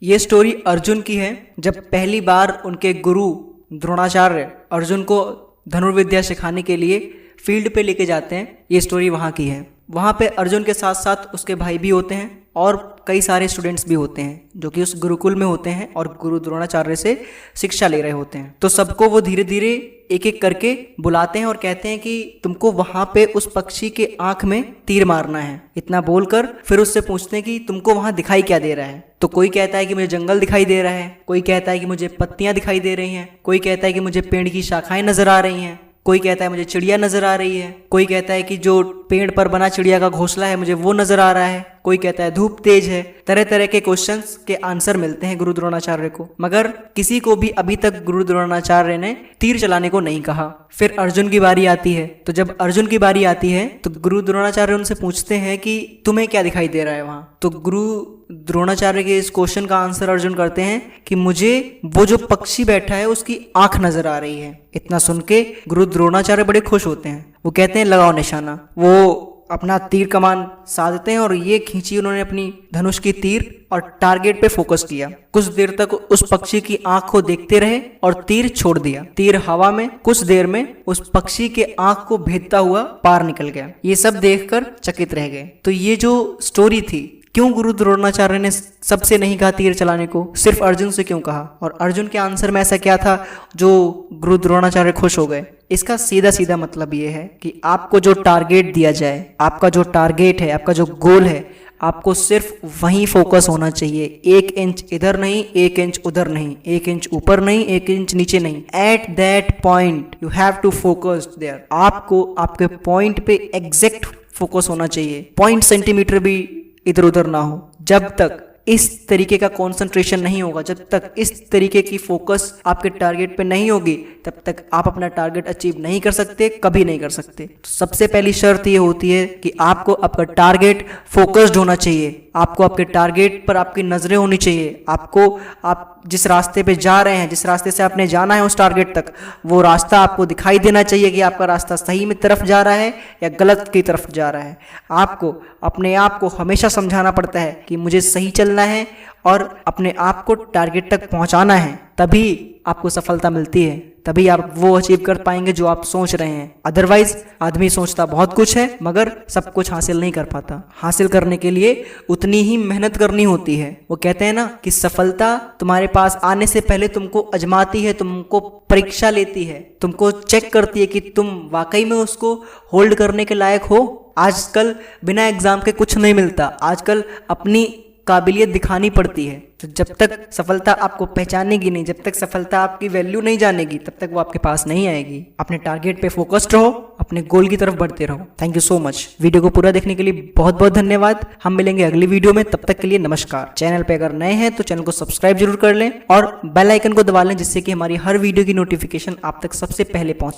ये स्टोरी अर्जुन की है। जब पहली बार उनके गुरु द्रोणाचार्य अर्जुन को धनुर्विद्या सिखाने के लिए फील्ड पे लेके जाते हैं, ये स्टोरी वहाँ की है। वहाँ पे अर्जुन के साथ साथ उसके भाई भी होते हैं और कई सारे स्टूडेंट्स भी होते हैं जो कि उस गुरुकुल में होते हैं और गुरु द्रोणाचार्य से शिक्षा ले रहे होते हैं। तो सबको वो धीरे धीरे एक एक करके बुलाते हैं और कहते हैं कि तुमको वहाँ पे उस पक्षी के आंख में तीर मारना है। इतना बोलकर फिर उससे पूछते हैं कि तुमको वहाँ दिखाई क्या दे रहा है। तो कोई कहता है कि मुझे जंगल दिखाई दे रहा है, कोई कहता है कि मुझे पत्तियां दिखाई दे रही हैं, कोई कहता है कि मुझे पेड़ की शाखाएं नजर आ रही हैं, कोई कहता है मुझे चिड़िया नजर आ रही है, कोई कहता है कि जो पेड़ पर बना चिड़िया का घोंसला है मुझे वो नजर आ रहा है, कोई कहता है धूप तेज है। तरह तरह के क्वेश्चंस के आंसर मिलते हैं गुरु द्रोणाचार्य को, मगर किसी को भी अभी तक गुरु द्रोणाचार्य ने तीर चलाने को नहीं कहा। फिर अर्जुन की बारी आती है। तो जब अर्जुन की बारी आती है तो गुरु द्रोणाचार्य उनसे पूछते हैं कि तुम्हें क्या दिखाई दे रहा है वहाँ। तो गुरु द्रोणाचार्य के इस क्वेश्चन का आंसर अर्जुन करते हैं कि मुझे वो जो पक्षी बैठा है उसकी आंख नजर आ रही है। इतना सुन के गुरु द्रोणाचार्य बड़े खुश होते हैं। वो कहते हैं लगाओ निशाना। वो अपना तीर कमान साधते हैं और ये खींची उन्होंने अपनी धनुष की तीर और टारगेट पे फोकस किया। कुछ देर तक उस पक्षी की आंख को देखते रहे और तीर छोड़ दिया। तीर हवा में कुछ देर में उस पक्षी के आंख को भेदता हुआ पार निकल गया। ये सब देखकर चकित रह गए। तो ये जो स्टोरी थी, क्यों गुरु द्रोणाचार्य ने सबसे नहीं कहा तीर चलाने को, सिर्फ अर्जुन से क्यों कहा, और अर्जुन के आंसर में ऐसा क्या था जो गुरु द्रोणाचार्य खुश हो गए। इसका सीधा सीधा मतलब ये है कि आपको जो टारगेट दिया जाए, आपका जो टारगेट है, आपका जो गोल है, आपको सिर्फ वहीं फोकस होना चाहिए। 1 इंच इधर नहीं, 1 इंच उधर नहीं, 1 इंच ऊपर नहीं, 1 इंच नीचे नहीं। At that point you have to focus there. आपको आपके पॉइंट पे एग्जैक्ट फोकस होना चाहिए। पॉइंट सेंटीमीटर भी इधर उधर ना हो। जब तक इस तरीके का कंसंट्रेशन नहीं होगा, जब तक इस तरीके की फोकस आपके टारगेट पे नहीं होगी, तब तक आप अपना टारगेट अचीव नहीं कर सकते, कभी नहीं कर सकते। तो सबसे पहली शर्त ये होती है कि आपको आपका टारगेट फोकस्ड होना चाहिए। आपको आपके टारगेट पर आपकी नजरें होनी चाहिए। आप जिस रास्ते पे जा रहे हैं, जिस रास्ते से आपने जाना है उस टारगेट तक, वो रास्ता आपको दिखाई देना चाहिए कि आपका रास्ता सही में तरफ जा रहा है या गलत की तरफ जा रहा है। आपको अपने आप को हमेशा समझाना पड़ता है कि मुझे सही चलना है और अपने आप को टारगेट तक पहुंचाना है, तभी आपको सफलता मिलती है, तभी आप वो अचीव कर पाएंगे जो आप सोच रहे हैं। अदरवाइज आदमी सोचता बहुत कुछ है मगर सब कुछ हासिल नहीं कर पाता। हासिल करने के लिए उतनी ही मेहनत करनी होती है। वो कहते हैं ना कि सफलता तुम्हारे पास आने से पहले तुमको आजमाती है, तुमको परीक्षा लेती है, तुमको चेक करती है कि तुम वाकई में उसको होल्ड करने के लायक हो। आजकल बिना एग्जाम के कुछ नहीं मिलता। आजकल अपनी काबिलियत दिखानी पड़ती है। तो जब तक सफलता आपको पहचानेगी नहीं, जब तक सफलता आपकी वैल्यू नहीं जानेगी, तब तक वो आपके पास नहीं आएगी। अपने टारगेट पे फोकस्ड रहो, अपने गोल की तरफ बढ़ते रहो। Thank you so much. Video को पूरा देखने के लिए बहुत बहुत धन्यवाद। हम मिलेंगे अगली वीडियो में, तब तक के लिए नमस्कार। चैनल पे अगर नए हैं तो चैनल को सब्सक्राइब जरूर कर लें और बेल आइकन को दबा लें, जिससे कि हमारी हर वीडियो की नोटिफिकेशन आप तक सबसे पहले पहुंचे।